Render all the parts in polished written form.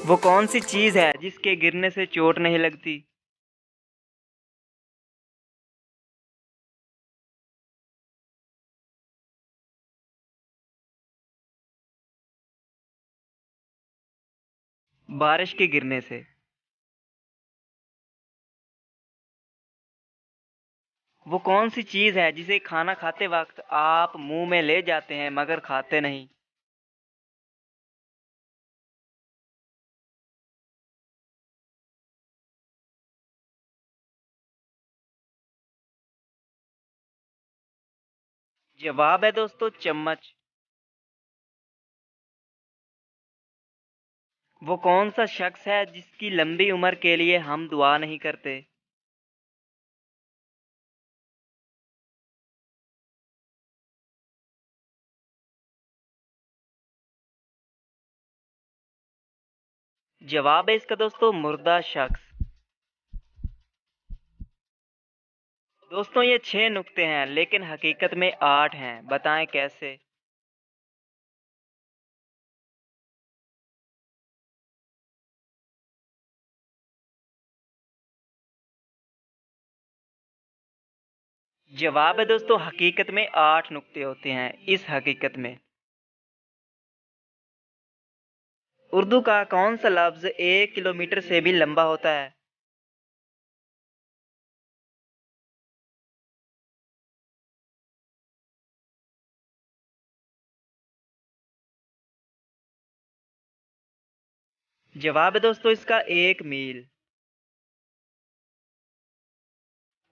वो कौन सी चीज़ है जिसके गिरने से चोट नहीं लगती? बारिश के गिरने से। वो कौन सी चीज़ है जिसे खाना खाते वक्त आप मुंह में ले जाते हैं मगर खाते नहीं? जवाब है दोस्तों चम्मच। वो कौन सा शख्स है जिसकी लंबी उम्र के लिए हम दुआ नहीं करते? जवाब है इसका दोस्तों मुर्दा शख्स। दोस्तों ये 6 नुक्ते हैं लेकिन हकीकत में 8 हैं, बताएं कैसे? जवाब है दोस्तों हकीकत में 8 नुक्ते होते हैं इस हकीकत में। उर्दू का कौन सा लफ्ज़ 1 किलोमीटर से भी लंबा होता है? जवाब है दोस्तों इसका 1 मील।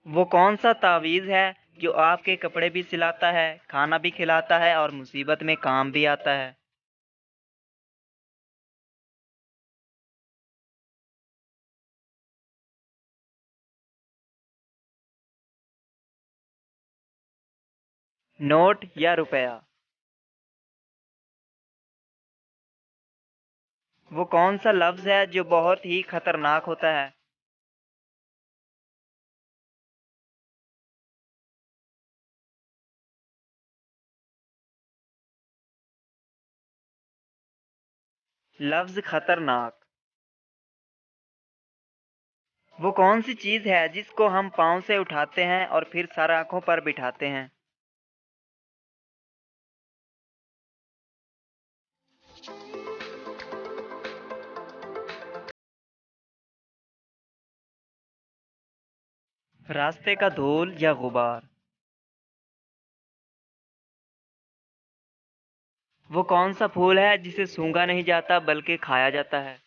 वो कौन सा तावीज़ है जो आपके कपड़े भी सिलाता है, खाना भी खिलाता है और मुसीबत में काम भी आता है? नोट या रुपया? वो कौन सा लफ्ज़ है जो बहुत ही खतरनाक होता है? लफ्ज़ खतरनाक। वो कौन सी चीज़ है जिसको हम पाँव से उठाते हैं और फिर सर आँखों पर बिठाते हैं? रास्ते का धूल या गुबार? वो कौन सा फूल है जिसे सूंघा नहीं जाता बल्कि खाया जाता है?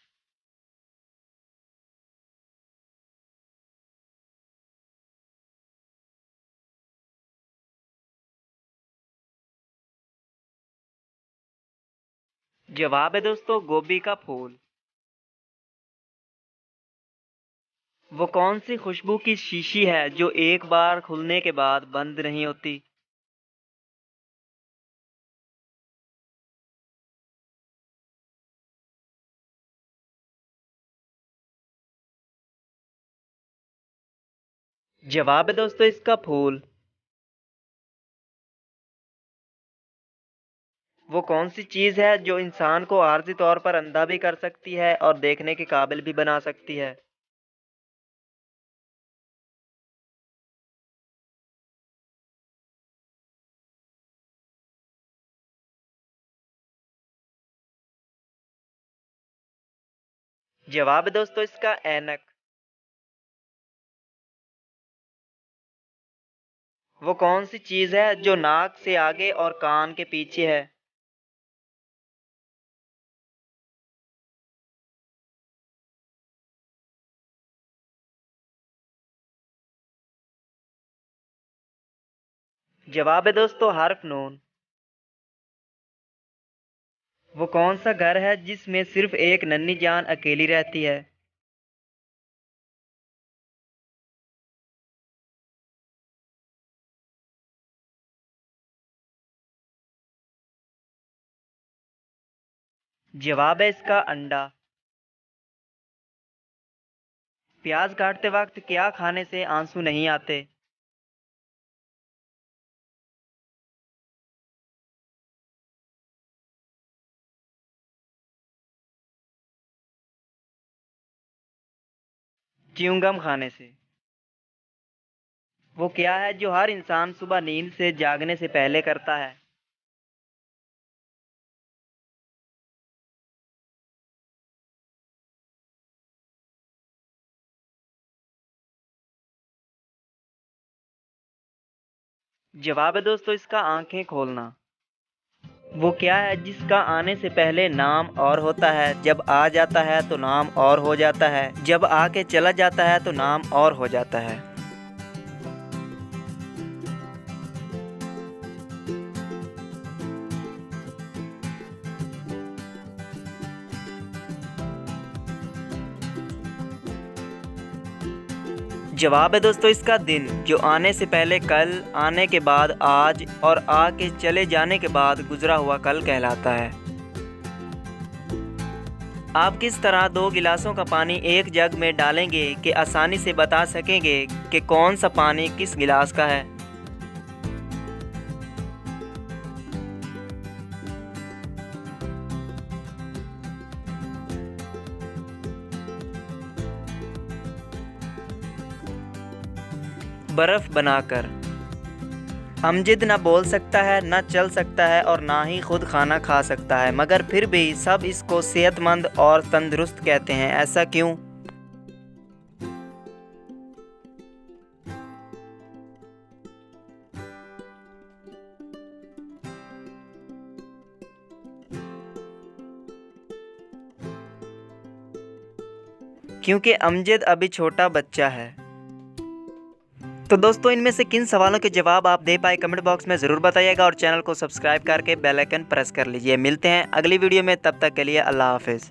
जवाब है दोस्तों गोभी का फूल। वो कौन सी खुशबू की शीशी है जो एक बार खुलने के बाद बंद नहीं होती? जवाब है दोस्तों इसका फूल। वो कौन सी चीज़ है जो इंसान को आर्जी तौर पर अंधा भी कर सकती है और देखने के काबिल भी बना सकती है? जवाब है दोस्तों इसका ऐनक। वो कौन सी चीज़ है जो नाक से आगे और कान के पीछे है? जवाब है दोस्तों हर्फ नून। वो कौन सा घर है जिसमें सिर्फ एक नन्ही जान अकेली रहती है? जवाब है इसका अंडा। प्याज काटते वक्त क्या खाने से आंसू नहीं आते? च्युइंगम खाने से। वो क्या है जो हर इंसान सुबह नींद से जागने से पहले करता है? जवाब है दोस्तों इसका आंखें खोलना। वो क्या है जिसका आने से पहले नाम और होता है, जब आ जाता है तो नाम और हो जाता है, जब आके चला जाता है तो नाम और हो जाता है? जवाब है दोस्तों इसका दिन, जो आने से पहले कल, आने के बाद आज और आके चले जाने के बाद गुजरा हुआ कल कहलाता है। आप किस तरह दो गिलासों का पानी एक जग में डालेंगे कि आसानी से बता सकेंगे कि कौन सा पानी किस गिलास का है? बर्फ बनाकर। अमजद ना बोल सकता है, ना चल सकता है और ना ही खुद खाना खा सकता है, मगर फिर भी सब इसको सेहतमंद और तंदुरुस्त कहते हैं, ऐसा क्यों? क्योंकि अमजद अभी छोटा बच्चा है। तो दोस्तों इनमें से किन सवालों के जवाब आप दे पाए कमेंट बॉक्स में ज़रूर बताइएगा और चैनल को सब्सक्राइब करके बेल आइकन प्रेस कर लीजिए। मिलते हैं अगली वीडियो में, तब तक के लिए अल्लाह हाफिज़।